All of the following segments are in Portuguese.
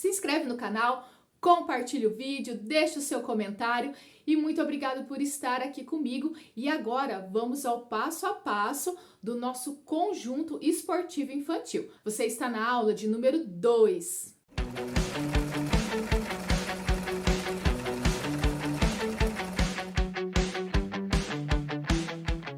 Se inscreve no canal, compartilha o vídeo, deixa o seu comentário e muito obrigado por estar aqui comigo. E agora vamos ao passo a passo do nosso conjunto esportivo infantil. Você está na aula de número 2.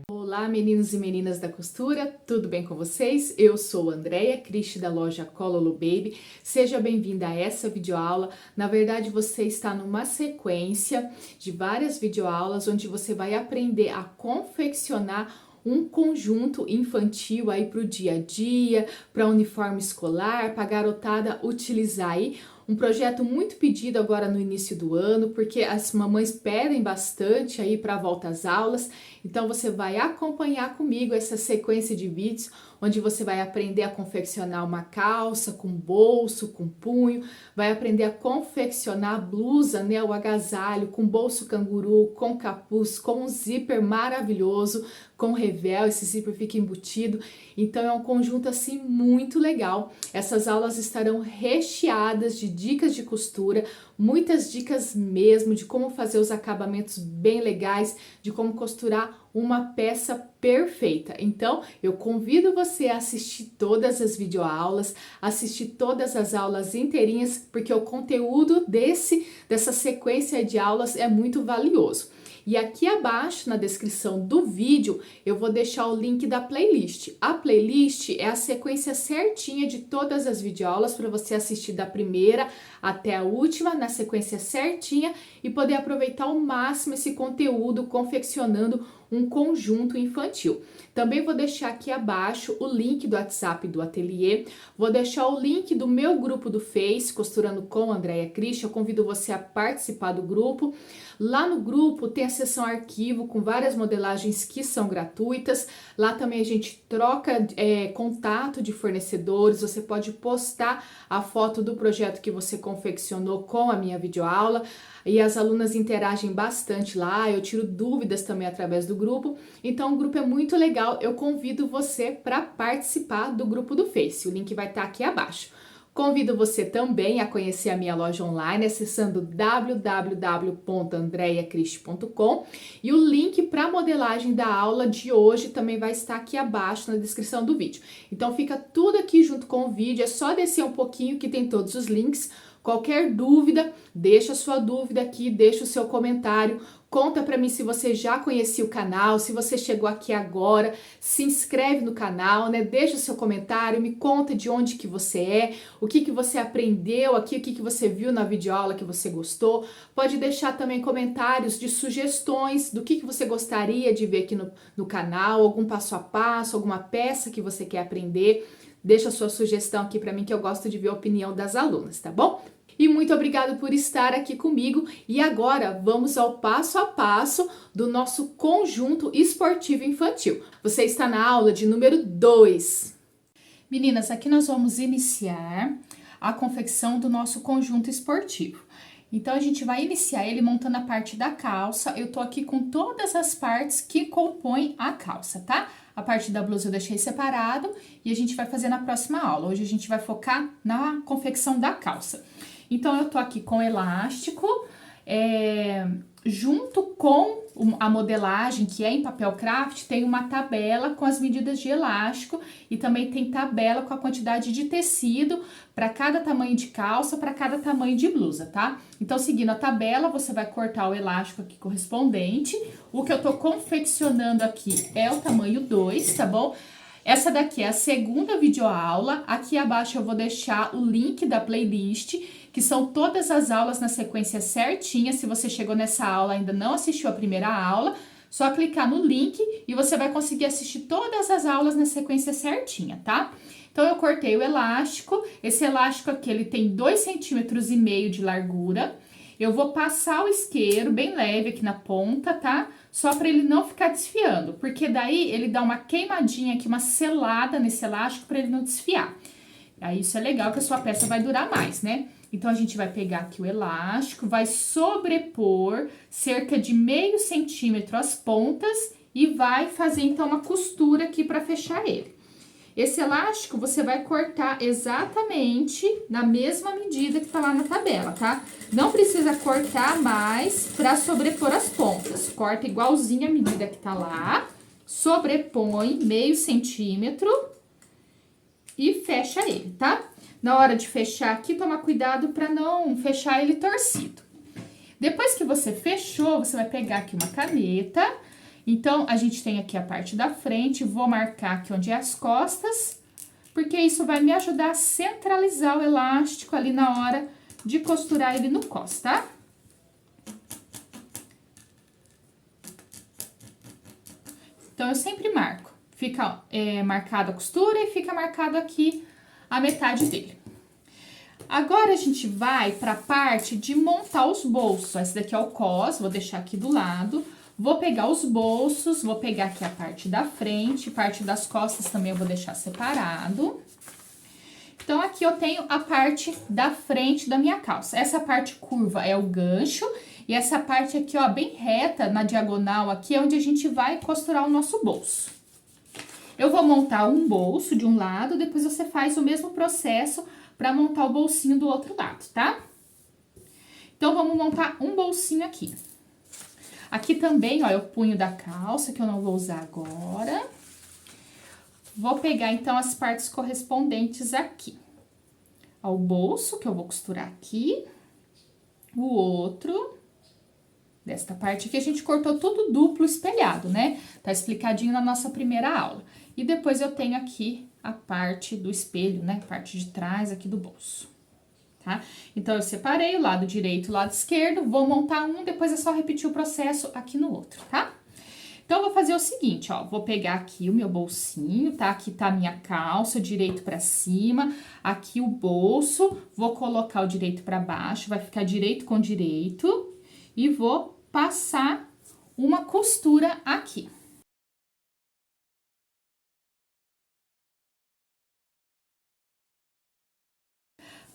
Olá, meninos e meninas da costura, tudo bem com vocês? Eu sou a Andréia Cristi da loja Cololo Baby. Seja bem-vinda a essa videoaula. Na verdade, você está numa sequência de várias videoaulas onde você vai aprender a confeccionar um conjunto infantil aí para o dia a dia, para uniforme escolar, para a garotada utilizar aí. Um projeto muito pedido agora no início do ano, porque as mamães pedem bastante aí para a volta às aulas. Então você vai acompanhar comigo essa sequência de vídeos, onde você vai aprender a confeccionar uma calça com bolso, com punho, vai aprender a confeccionar a blusa, né, o agasalho com bolso canguru, com capuz, com um zíper maravilhoso, com revel, esse zíper fica embutido. Então é um conjunto assim muito legal. Essas aulas estarão recheadas de dicas de costura, muitas dicas mesmo de como fazer os acabamentos bem legais, de como costurar uma peça perfeita. Então, eu convido você a assistir todas as videoaulas, assistir todas as aulas inteirinhas, porque o conteúdo dessa sequência de aulas é muito valioso. E aqui abaixo na descrição do vídeo eu vou deixar o link da playlist. A playlist é a sequência certinha de todas as videoaulas para você assistir da primeira até a última, na sequência certinha, e poder aproveitar ao máximo esse conteúdo confeccionando um conjunto infantil. Também vou deixar aqui abaixo o link do WhatsApp do ateliê, vou deixar o link do meu grupo do Face, Costurando com Andréia Cristi. Eu convido você a participar do grupo. Lá no grupo tem a seção arquivo com várias modelagens que são gratuitas. Lá também a gente troca contato de fornecedores, você pode postar a foto do projeto que você confeccionou com a minha videoaula. E as alunas interagem bastante lá, eu tiro dúvidas também através do grupo. Então o grupo é muito legal, eu convido você para participar do grupo do Face, o link vai estar aqui abaixo. Convido você também a conhecer a minha loja online acessando www.andreiacristi.com e o link para a modelagem da aula de hoje também vai estar aqui abaixo na descrição do vídeo. Então fica tudo aqui junto com o vídeo, é só descer um pouquinho que tem todos os links. Qualquer dúvida, deixa a sua dúvida aqui, deixa o seu comentário, conta para mim se você já conhecia o canal, se você chegou aqui agora, se inscreve no canal, né? Deixa o seu comentário, me conta de onde que você é, o que você aprendeu aqui, o que você viu na videoaula que você gostou. Pode deixar também comentários de sugestões do que você gostaria de ver aqui no canal, algum passo a passo, alguma peça que você quer aprender. Deixa a sua sugestão aqui para mim que eu gosto de ver a opinião das alunas, tá bom? E muito obrigado por estar aqui comigo. E agora vamos ao passo a passo do nosso conjunto esportivo infantil. Você está na aula de número 2. Meninas, aqui nós vamos iniciar a confecção do nosso conjunto esportivo. Então, a gente vai iniciar ele montando a parte da calça. Eu tô aqui com todas as partes que compõem a calça, tá? A parte da blusa eu deixei separado e a gente vai fazer na próxima aula. Hoje a gente vai focar na confecção da calça. Então, eu tô aqui com elástico, junto com a modelagem, que é em papel craft, tem uma tabela com as medidas de elástico e também tem tabela com a quantidade de tecido para cada tamanho de calça, para cada tamanho de blusa, tá? Então, seguindo a tabela, você vai cortar o elástico aqui correspondente. O que eu tô confeccionando aqui é o tamanho 2, tá bom? Essa daqui é a segunda videoaula. Aqui abaixo eu vou deixar o link da playlist, que são todas as aulas na sequência certinha. Se você chegou nessa aula e ainda não assistiu a primeira aula, só clicar no link e você vai conseguir assistir todas as aulas na sequência certinha, tá? Então, eu cortei o elástico. Esse elástico aqui, ele tem 2,5 cm de largura. Eu vou passar o isqueiro bem leve aqui na ponta, tá? Só para ele não ficar desfiando, porque daí ele dá uma queimadinha aqui, uma selada nesse elástico para ele não desfiar. Aí isso é legal que a sua peça vai durar mais, né? Então, a gente vai pegar aqui o elástico, vai sobrepor cerca de 0,5 centímetro as pontas e vai fazer, então, uma costura aqui para fechar ele. Esse elástico você vai cortar exatamente na mesma medida que tá lá na tabela, tá? Não precisa cortar mais pra sobrepor as pontas. Corta igualzinho a medida que tá lá, sobrepõe meio centímetro e fecha ele, tá? Na hora de fechar aqui, toma cuidado pra não fechar ele torcido. Depois que você fechou, você vai pegar aqui uma caneta. Então, a gente tem aqui a parte da frente, vou marcar aqui onde é as costas, porque isso vai me ajudar a centralizar o elástico ali na hora de costurar ele no cos, tá? Então, eu sempre marco. Fica marcada a costura e fica marcado aqui a metade dele. Agora, a gente vai pra parte de montar os bolsos. Esse daqui é o cos, vou deixar aqui do lado. Vou pegar os bolsos, vou pegar aqui a parte da frente, parte das costas também eu vou deixar separado. Então, aqui eu tenho a parte da frente da minha calça. Essa parte curva é o gancho e essa parte aqui, ó, bem reta, na diagonal aqui, é onde a gente vai costurar o nosso bolso. Eu vou montar um bolso de um lado, depois você faz o mesmo processo para montar o bolsinho do outro lado, tá? Então, vamos montar um bolsinho aqui. Aqui também, ó, é o punho da calça, que eu não vou usar agora. Vou pegar, então, as partes correspondentes aqui. Ao bolso, que eu vou costurar aqui. O outro. Desta parte aqui, a gente cortou tudo duplo espelhado, né? Tá explicadinho na nossa primeira aula. E depois eu tenho aqui a parte do espelho, né? Parte de trás aqui do bolso. Tá? Então, eu separei o lado direito e o lado esquerdo, vou montar um, depois é só repetir o processo aqui no outro, tá? Então, eu vou fazer o seguinte, ó, vou pegar aqui o meu bolsinho, tá? Aqui tá a minha calça, direito pra cima, aqui o bolso, vou colocar o direito pra baixo, vai ficar direito com direito, e vou passar uma costura aqui.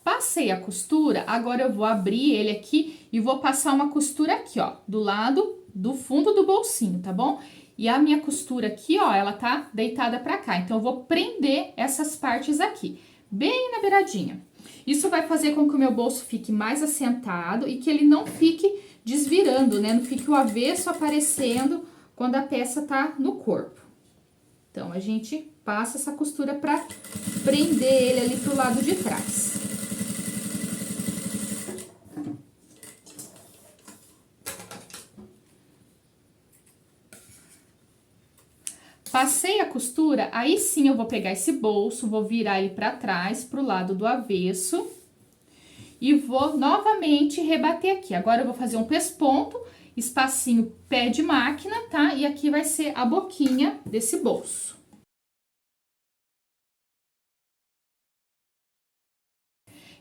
Passei a costura, agora eu vou abrir ele aqui e vou passar uma costura aqui, ó, do lado do fundo do bolsinho, tá bom? E a minha costura aqui, ó, ela tá deitada pra cá, então eu vou prender essas partes aqui, bem na beiradinha. Isso vai fazer com que o meu bolso fique mais assentado e que ele não fique desvirando, né? Não fique o avesso aparecendo quando a peça tá no corpo. Então, a gente passa essa costura pra prender ele ali pro lado de trás. Passei a costura, aí sim eu vou pegar esse bolso, vou virar ele pra trás, pro lado do avesso. E vou novamente rebater aqui. Agora, eu vou fazer um pesponto, espacinho pé de máquina, tá? E aqui vai ser a boquinha desse bolso.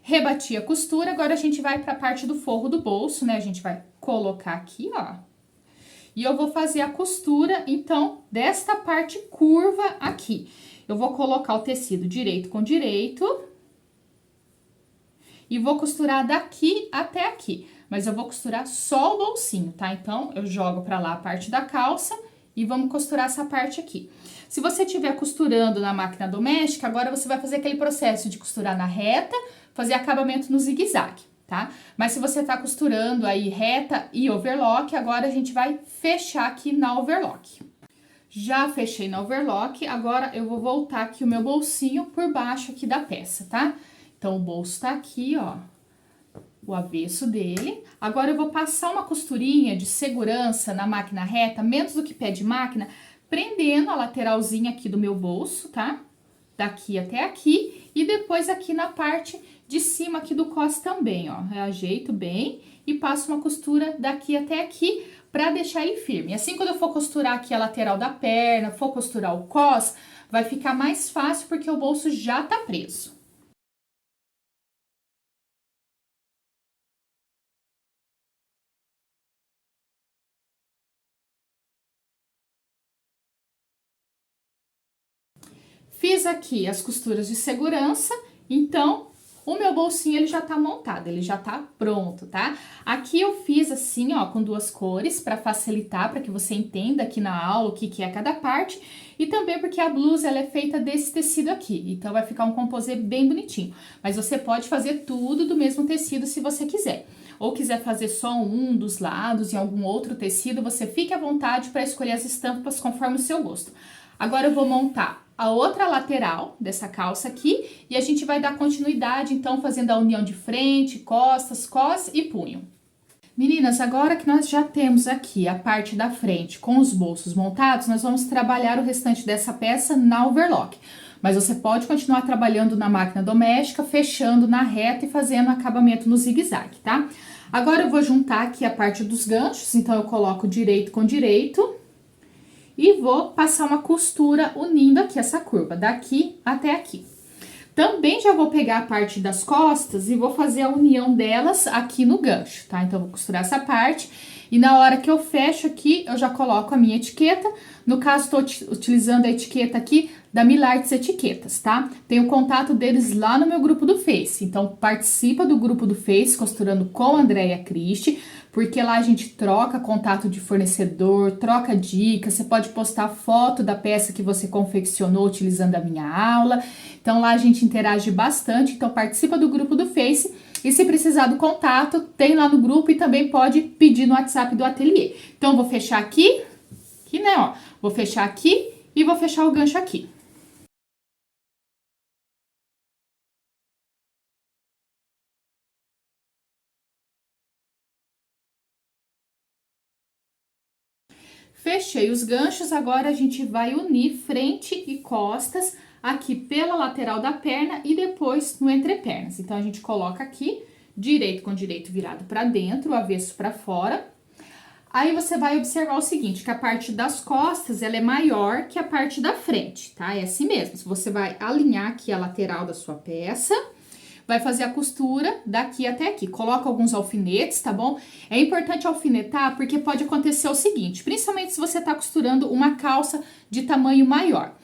Rebati a costura, agora a gente vai pra parte do forro do bolso, né? A gente vai colocar aqui, ó. E eu vou fazer a costura, então, desta parte curva aqui. Eu vou colocar o tecido direito com direito. E vou costurar daqui até aqui. Mas eu vou costurar só o bolsinho, tá? Então, eu jogo pra lá a parte da calça e vamos costurar essa parte aqui. Se você estiver costurando na máquina doméstica, agora você vai fazer aquele processo de costurar na reta, fazer acabamento no zigue-zague, tá? Mas se você tá costurando aí reta e overlock, agora a gente vai fechar aqui na overlock. Já fechei na overlock, agora eu vou voltar aqui o meu bolsinho por baixo aqui da peça, tá? Então, o bolso tá aqui, ó, o avesso dele. Agora, eu vou passar uma costurinha de segurança na máquina reta, menos do que pé de máquina, prendendo a lateralzinha aqui do meu bolso, tá? Daqui até aqui, e depois aqui na parte de cima aqui do cos também, ó. Eu ajeito bem e passo uma costura daqui até aqui pra deixar ele firme. Assim, quando eu for costurar aqui a lateral da perna, for costurar o cos, vai ficar mais fácil porque o bolso já tá preso. Fiz aqui as costuras de segurança, então, O meu bolsinho, ele já tá montado, ele já tá pronto, tá? Aqui eu fiz assim, ó, com duas cores, pra facilitar, pra que você entenda aqui na aula o que que é cada parte. E também porque a blusa, ela é feita desse tecido aqui, então vai ficar um composê bem bonitinho. Mas você pode fazer tudo do mesmo tecido se você quiser. Ou quiser fazer só um dos lados em algum outro tecido, você fique à vontade para escolher as estampas conforme o seu gosto. Agora eu vou montar a outra lateral dessa calça aqui e a gente vai dar continuidade, então, fazendo a união de frente, costas, cos e punho. Meninas, agora que nós já temos aqui a parte da frente com os bolsos montados, nós vamos trabalhar o restante dessa peça na overlock. Mas você pode continuar trabalhando na máquina doméstica, fechando na reta e fazendo acabamento no zigue-zague, tá? Agora eu vou juntar aqui a parte dos ganchos, então eu coloco direito com direito e vou passar uma costura unindo aqui essa curva, daqui até aqui. Também já vou pegar a parte das costas e vou fazer a união delas aqui no gancho, tá? Então, eu vou costurar essa parte e na hora que eu fecho aqui, eu já coloco a minha etiqueta. No caso, tô utilizando a etiqueta aqui da Milartes Etiquetas, tá? Tem o contato deles lá no meu grupo do Face. Então, participa do grupo do Face, Costurando com Andréia Cristi, porque lá a gente troca contato de fornecedor, troca dicas, você pode postar foto da peça que você confeccionou utilizando a minha aula. Então, lá a gente interage bastante, então participa do grupo do Face. E se precisar do contato, tem lá no grupo e também pode pedir no WhatsApp do ateliê. Então, vou fechar aqui, né, ó. Vou fechar aqui e vou fechar o gancho aqui. Fechei os ganchos, agora a gente vai unir frente e costas aqui pela lateral da perna e depois no entrepernas. Então, a gente coloca aqui, direito com direito virado pra dentro, o avesso pra fora. Aí, você vai observar o seguinte, que a parte das costas, ela é maior que a parte da frente, tá? É assim mesmo, você vai alinhar aqui a lateral da sua peça, vai fazer a costura daqui até aqui. Coloca alguns alfinetes, tá bom? É importante alfinetar porque pode acontecer o seguinte, principalmente se você tá costurando uma calça de tamanho maior.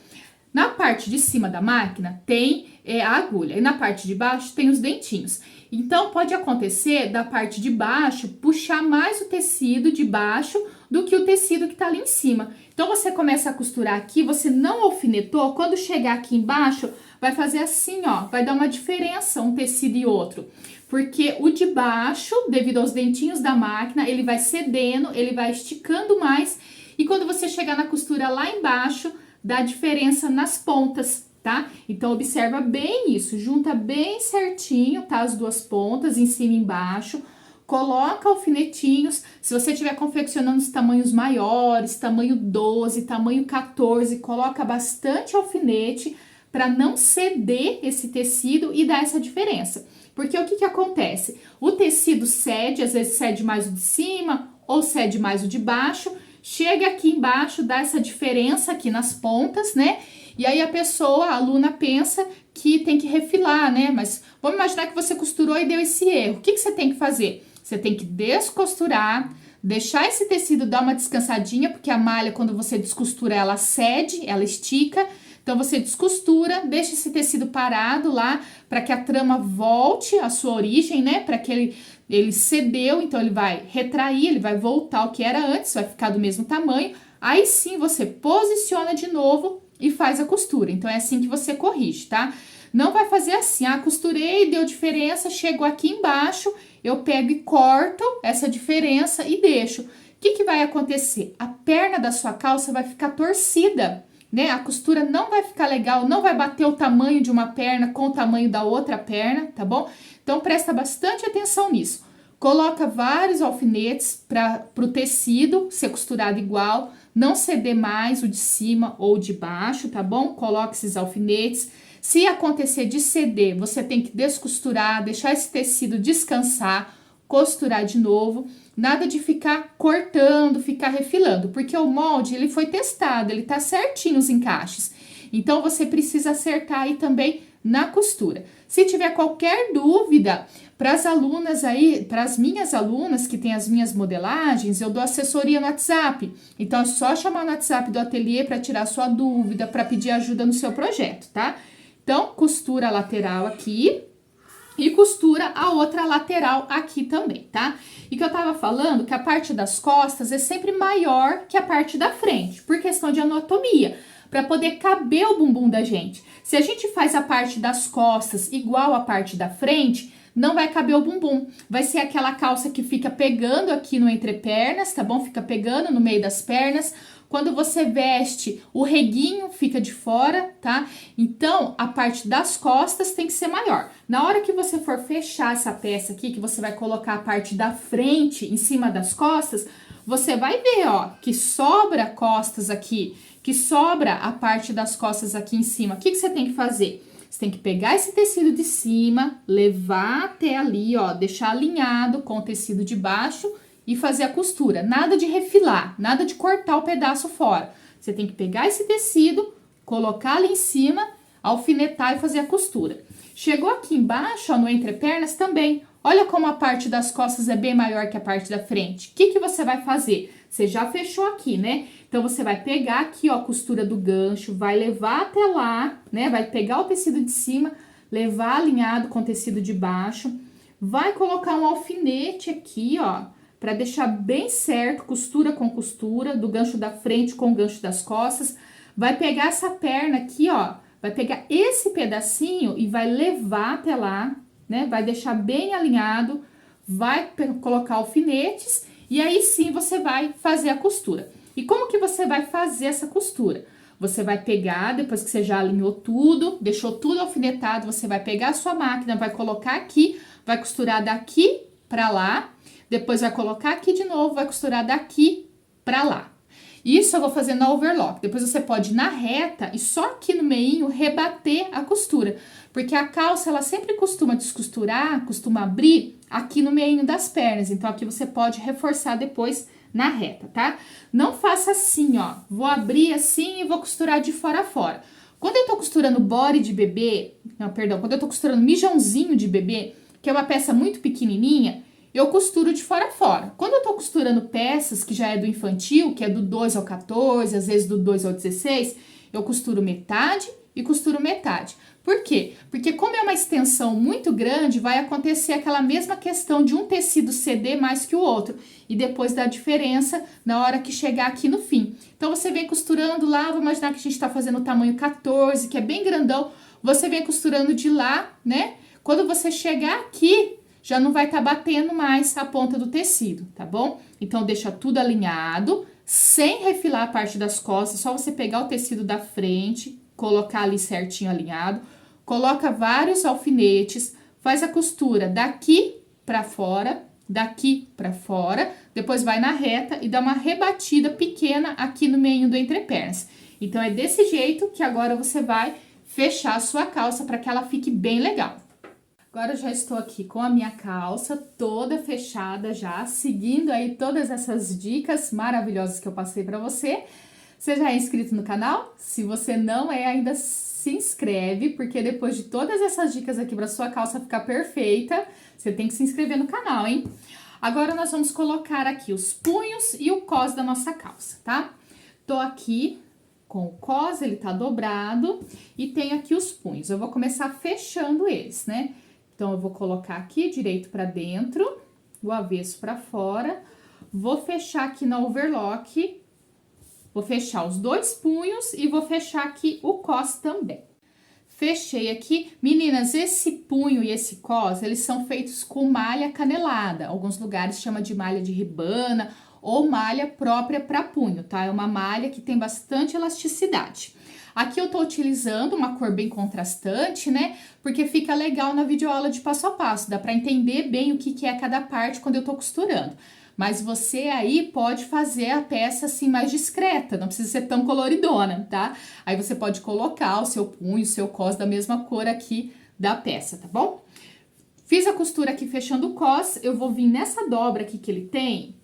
Na parte de cima da máquina tem a agulha e na parte de baixo tem os dentinhos. Então, pode acontecer da parte de baixo puxar mais o tecido de baixo do que o tecido que tá ali em cima. Então, você começa a costurar aqui, você não alfinetou, quando chegar aqui embaixo, vai fazer assim, ó, vai dar uma diferença um tecido e outro. Porque o de baixo, devido aos dentinhos da máquina, ele vai cedendo, ele vai esticando mais. E quando você chegar na costura lá embaixo, dá diferença nas pontas, tá? Então, observa bem isso, junta bem certinho, tá? As duas pontas, em cima e embaixo. Coloca alfinetinhos, se você estiver confeccionando os tamanhos maiores, tamanho 12, tamanho 14, coloca bastante alfinete para não ceder esse tecido e dar essa diferença. Porque o que que acontece? O tecido cede, às vezes cede mais o de cima ou cede mais o de baixo, chega aqui embaixo, dá essa diferença aqui nas pontas, né? E aí a pessoa, a aluna, pensa que tem que refilar, né? Mas vamos imaginar que você costurou e deu esse erro. O que que você tem que fazer? Você tem que descosturar, deixar esse tecido dar uma descansadinha, porque a malha, quando você descostura, ela cede, ela estica. Então, você descostura, deixa esse tecido parado lá, para que a trama volte à sua origem, né? Para que ele cedeu, então ele vai retrair, ele vai voltar ao que era antes, vai ficar do mesmo tamanho. Aí sim, você posiciona de novo e faz a costura. Então, é assim que você corrige, tá? Não vai fazer assim, costurei, deu diferença, chegou aqui embaixo, eu pego e corto essa diferença e deixo. O que que vai acontecer? A perna da sua calça vai ficar torcida, né? A costura não vai ficar legal, não vai bater o tamanho de uma perna com o tamanho da outra perna, tá bom? Então, presta bastante atenção nisso. Coloca vários alfinetes para o tecido ser costurado igual, não ceder mais o de cima ou de baixo, tá bom? Coloca esses alfinetes. Se acontecer de ceder, você tem que descosturar, deixar esse tecido descansar, costurar de novo. Nada de ficar cortando, ficar refilando, porque o molde, ele foi testado, ele tá certinho os encaixes. Então, você precisa acertar aí também na costura. Se tiver qualquer dúvida, para as alunas aí, para as minhas alunas que têm as minhas modelagens, eu dou assessoria no WhatsApp. Então, é só chamar no WhatsApp do ateliê para tirar sua dúvida, para pedir ajuda no seu projeto, tá? Então, costura a lateral aqui. e costura a outra lateral aqui também, tá? E que eu tava falando que a parte das costas é sempre maior que a parte da frente, por questão de anatomia, para poder caber o bumbum da gente. Se a gente faz a parte das costas igual a parte da frente, não vai caber o bumbum. Vai ser aquela calça que fica pegando aqui no entrepernas, tá bom? Fica pegando no meio das pernas. Quando você veste, o reguinho fica de fora, tá? Então, a parte das costas tem que ser maior. Na hora que você for fechar essa peça aqui, que você vai colocar a parte da frente em cima das costas, você vai ver, ó, que sobra costas aqui, que sobra a parte das costas aqui em cima. O que você tem que fazer? Você tem que pegar esse tecido de cima, levar até ali, ó, deixar alinhado com o tecido de baixo e fazer a costura. Nada de refilar, nada de cortar o pedaço fora. Você tem que pegar esse tecido, colocar ali em cima, alfinetar e fazer a costura. Chegou aqui embaixo, ó, no entrepernas também. Olha como a parte das costas é bem maior que a parte da frente. O que você vai fazer? Você já fechou aqui, né? Então, você vai pegar aqui, ó, a costura do gancho, vai levar até lá, né? Vai pegar o tecido de cima, levar alinhado com o tecido de baixo. Vai colocar um alfinete aqui, ó, para deixar bem certo, costura com costura, do gancho da frente com o gancho das costas. Vai pegar essa perna aqui, ó, vai pegar esse pedacinho e vai levar até lá, né? Vai deixar bem alinhado, vai colocar alfinetes e aí sim você vai fazer a costura. E como que você vai fazer essa costura? Você vai pegar, depois que você já alinhou tudo, deixou tudo alfinetado, você vai pegar a sua máquina, vai colocar aqui, vai costurar daqui pra lá, depois vai colocar aqui de novo, vai costurar daqui pra lá. Isso eu vou fazer na overlock. Depois você pode ir na reta e só aqui no meinho rebater a costura. Porque a calça, ela sempre costuma descosturar, costuma abrir aqui no meinho das pernas. Então, aqui você pode reforçar depois na reta, tá? Não faça assim, ó. Vou abrir assim e vou costurar de fora a fora. Quando eu tô costurando body de bebê, não, perdão, quando eu tô costurando mijãozinho de bebê, que é uma peça muito pequenininha, eu costuro de fora a fora. Quando eu tô costurando peças que já é do infantil, que é do 2 ao 14, às vezes do 2 ao 16, eu costuro metade e costuro metade. Por quê? Porque como é uma extensão muito grande, vai acontecer aquela mesma questão de um tecido ceder mais que o outro. E depois dá diferença na hora que chegar aqui no fim. Então, você vem costurando lá, vamos imaginar que a gente tá fazendo o tamanho 14, que é bem grandão. Você vem costurando de lá, né? Quando você chegar aqui, já não vai estar batendo mais a ponta do tecido, tá bom? Então, deixa tudo alinhado, sem refilar a parte das costas, só você pegar o tecido da frente, colocar ali certinho alinhado, coloca vários alfinetes, faz a costura daqui pra fora, depois vai na reta e dá uma rebatida pequena aqui no meio do entrepernas. Então, é desse jeito que agora você vai fechar a sua calça para que ela fique bem legal. Agora eu já estou aqui com a minha calça toda fechada já, seguindo aí todas essas dicas maravilhosas que eu passei para você. Você já é inscrito no canal? Se você não é, ainda se inscreve, porque depois de todas essas dicas aqui para sua calça ficar perfeita, você tem que se inscrever no canal, hein? Agora nós vamos colocar aqui os punhos e o cós da nossa calça, tá? Tô aqui com o cós, ele tá dobrado, e tem aqui os punhos. Eu vou começar fechando eles, né? Então, eu vou colocar aqui direito pra dentro, o avesso pra fora. Vou fechar aqui na overlock, vou fechar os dois punhos e vou fechar aqui o cós também. Fechei aqui. Meninas, esse punho e esse cós, eles são feitos com malha canelada. Alguns lugares chamam de malha de ribana ou malha própria para punho, tá? É uma malha que tem bastante elasticidade. Aqui eu tô utilizando uma cor bem contrastante, né? Porque fica legal na videoaula de passo a passo, dá pra entender bem o que é cada parte quando eu tô costurando. Mas você aí pode fazer a peça assim mais discreta, não precisa ser tão coloridona, tá? Aí você pode colocar o seu punho, o seu cós da mesma cor aqui da peça, tá bom? Fiz a costura aqui fechando o cós, eu vou vir nessa dobra aqui que ele tem,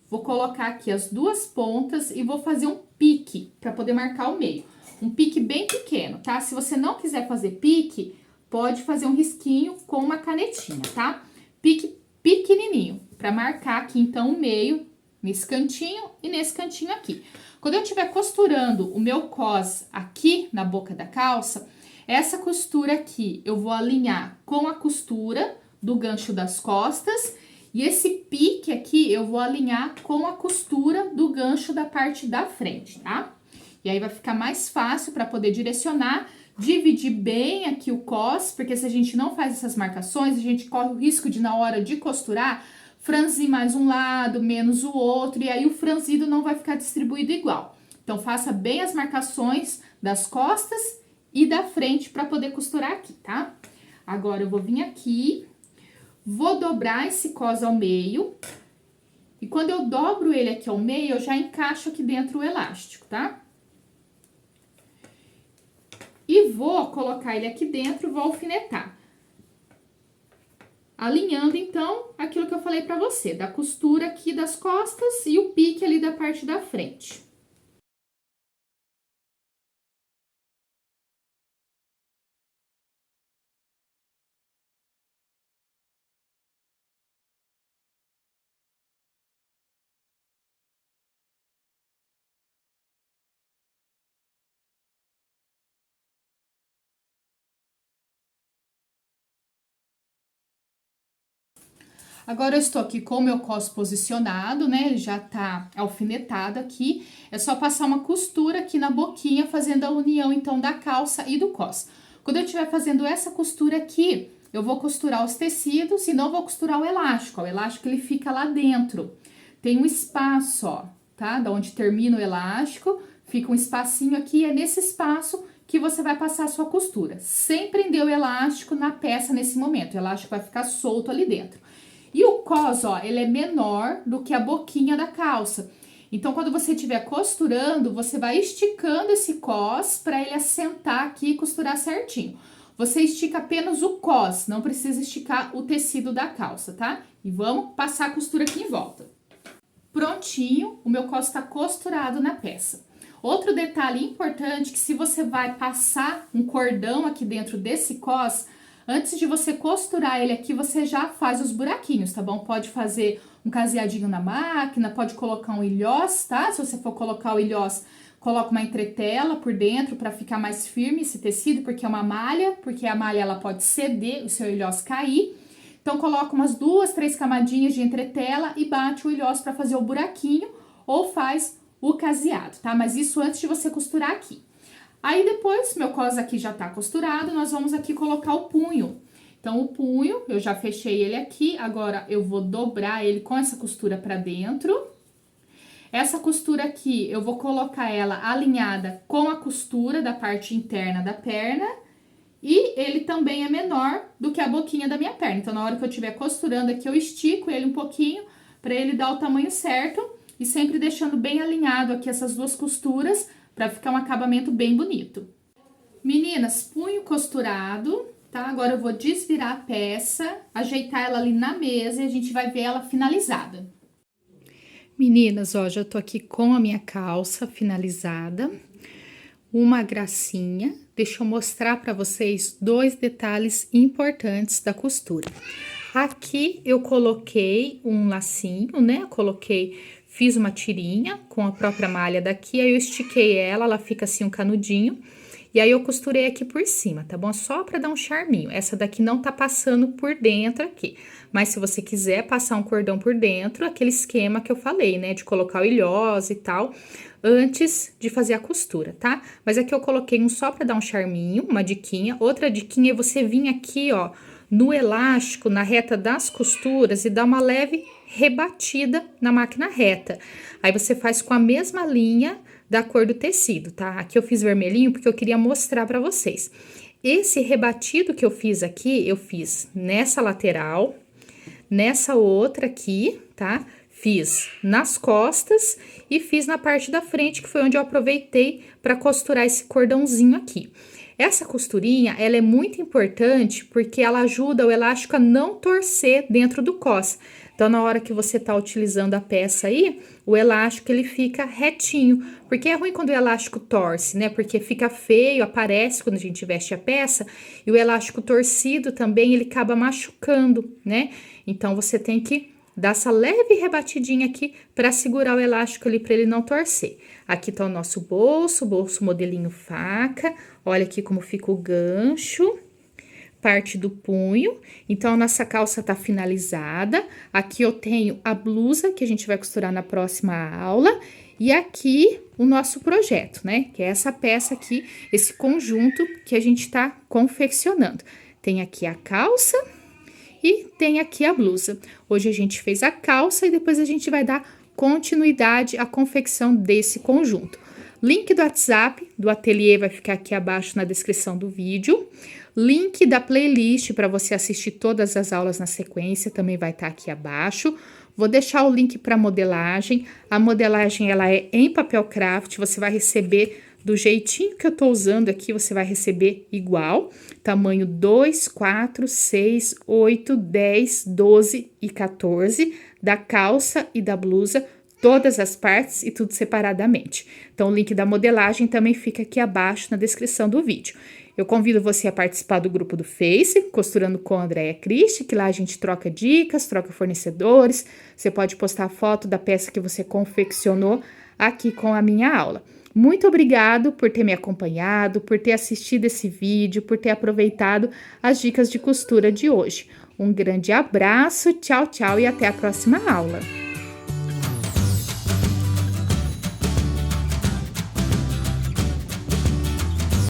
vou colocar aqui as duas pontas e vou fazer um pique pra poder marcar o meio. Um pique bem pequeno, tá? Se você não quiser fazer pique, pode fazer um risquinho com uma canetinha, tá? Pique pequenininho, pra marcar aqui, então, o meio, nesse cantinho e nesse cantinho aqui. Quando eu estiver costurando o meu cós aqui na boca da calça, Essa costura aqui, eu vou alinhar com a costura do gancho das costas. E esse pique aqui, eu vou alinhar com a costura do gancho da parte da frente, tá? E aí, vai ficar mais fácil para poder direcionar, dividir bem aqui o cos, porque se a gente não faz essas marcações, a gente corre o risco de, na hora de costurar, franzir mais um lado, menos o outro, e aí o franzido não vai ficar distribuído igual. Então, faça bem as marcações das costas e da frente para poder costurar aqui, tá? Agora, eu vou vir aqui, vou dobrar esse cos ao meio, e quando eu dobro ele aqui ao meio, eu já encaixo aqui dentro o elástico, tá? E vou colocar ele aqui dentro, vou alfinetar. Alinhando, então, aquilo que eu falei pra você, da costura aqui das costas e o pique ali da parte da frente. Agora, eu estou aqui com o meu cos posicionado, né? Ele já tá alfinetado aqui. É só passar uma costura aqui na boquinha, fazendo a união, então, da calça e do cos. Quando eu estiver fazendo essa costura aqui, eu vou costurar os tecidos e não vou costurar o elástico. Ó, o elástico, ele fica lá dentro. Tem um espaço, ó, tá? Da onde termina o elástico, fica um espacinho aqui, é nesse espaço que você vai passar a sua costura. Sem prender o elástico na peça nesse momento. O elástico vai ficar solto ali dentro. E o cos, ó, ele é menor do que a boquinha da calça. Então, quando você estiver costurando, você vai esticando esse cos para ele assentar aqui e costurar certinho. Você estica apenas o cos, não precisa esticar o tecido da calça, tá? E vamos passar a costura aqui em volta. Prontinho, o meu cos tá costurado na peça. Outro detalhe importante, que se você vai passar um cordão aqui dentro desse cos, antes de você costurar ele aqui, você já faz os buraquinhos, tá bom? Pode fazer um caseadinho na máquina, pode colocar um ilhós, tá? Se você for colocar o ilhós, coloca uma entretela por dentro para ficar mais firme esse tecido, porque é uma malha, porque a malha ela pode ceder, o seu ilhós cair. Então, coloca umas 2, 3 camadinhas de entretela e bate o ilhós para fazer o buraquinho ou faz o caseado, tá? Mas isso antes de você costurar aqui. Aí, depois, meu cos aqui já tá costurado, nós vamos aqui colocar o punho. Então, o punho, eu já fechei ele aqui, agora eu vou dobrar ele com essa costura pra dentro. Essa costura aqui, eu vou colocar ela alinhada com a costura da parte interna da perna. E ele também é menor do que a boquinha da minha perna. Então, na hora que eu estiver costurando aqui, eu estico ele um pouquinho pra ele dar o tamanho certo. E sempre deixando bem alinhado aqui essas duas costuras, pra ficar um acabamento bem bonito. Meninas, punho costurado, tá? Agora eu vou desvirar a peça, ajeitar ela ali na mesa e a gente vai ver ela finalizada. Meninas, ó, já tô aqui com a minha calça finalizada. Uma gracinha. Deixa eu mostrar pra vocês 2 detalhes importantes da costura. Aqui eu coloquei um lacinho, né? Fiz uma tirinha com a própria malha daqui, aí eu estiquei ela fica assim um canudinho. E aí eu costurei aqui por cima, tá bom? Só pra dar um charminho. Essa daqui não tá passando por dentro aqui. Mas se você quiser passar um cordão por dentro, aquele esquema que eu falei, né? De colocar o ilhós e tal, antes de fazer a costura, tá? Mas aqui eu coloquei um só pra dar um charminho, uma diquinha. Outra diquinha é você vir aqui, ó, no elástico, na reta das costuras e dar uma leve rebatida na máquina reta. Aí você faz com a mesma linha da cor do tecido, tá? Aqui eu fiz vermelhinho porque eu queria mostrar pra vocês. Esse rebatido que eu fiz aqui, eu fiz nessa lateral, nessa outra aqui, tá? Fiz nas costas e fiz na parte da frente, que foi onde eu aproveitei pra costurar esse cordãozinho aqui. Essa costurinha, ela é muito importante porque ela ajuda o elástico a não torcer dentro do cos. Então, na hora que você tá utilizando a peça aí, o elástico, ele fica retinho. Porque é ruim quando o elástico torce, né? Porque fica feio, aparece quando a gente veste a peça. E o elástico torcido também, ele acaba machucando, né? Então, você tem que dá essa leve rebatidinha aqui para segurar o elástico ali para ele não torcer. Aqui tá o nosso bolso modelinho faca. Olha aqui como fica o gancho, parte do punho. Então, a nossa calça tá finalizada. Aqui eu tenho a blusa que a gente vai costurar na próxima aula. E aqui o nosso projeto, né? Que é essa peça aqui, esse conjunto que a gente tá confeccionando. Tem aqui a calça e tem aqui a blusa. Hoje a gente fez a calça e depois a gente vai dar continuidade à confecção desse conjunto. Link do WhatsApp do ateliê vai ficar aqui abaixo na descrição do vídeo. Link da playlist para você assistir todas as aulas na sequência também vai estar aqui abaixo. Vou deixar o link para modelagem. A modelagem ela é em papel craft, você vai receber do jeitinho que eu tô usando aqui, você vai receber igual. Tamanho 2, 4, 6, 8, 10, 12 e 14 da calça e da blusa, todas as partes e tudo separadamente. Então, o link da modelagem também fica aqui abaixo na descrição do vídeo. Eu convido você a participar do grupo do Face, Costurando com Andréia Cristi, que lá a gente troca dicas, troca fornecedores. Você pode postar foto da peça que você confeccionou aqui com a minha aula. Muito obrigado por ter me acompanhado, por ter assistido esse vídeo, por ter aproveitado as dicas de costura de hoje. Um grande abraço, tchau, tchau e até a próxima aula.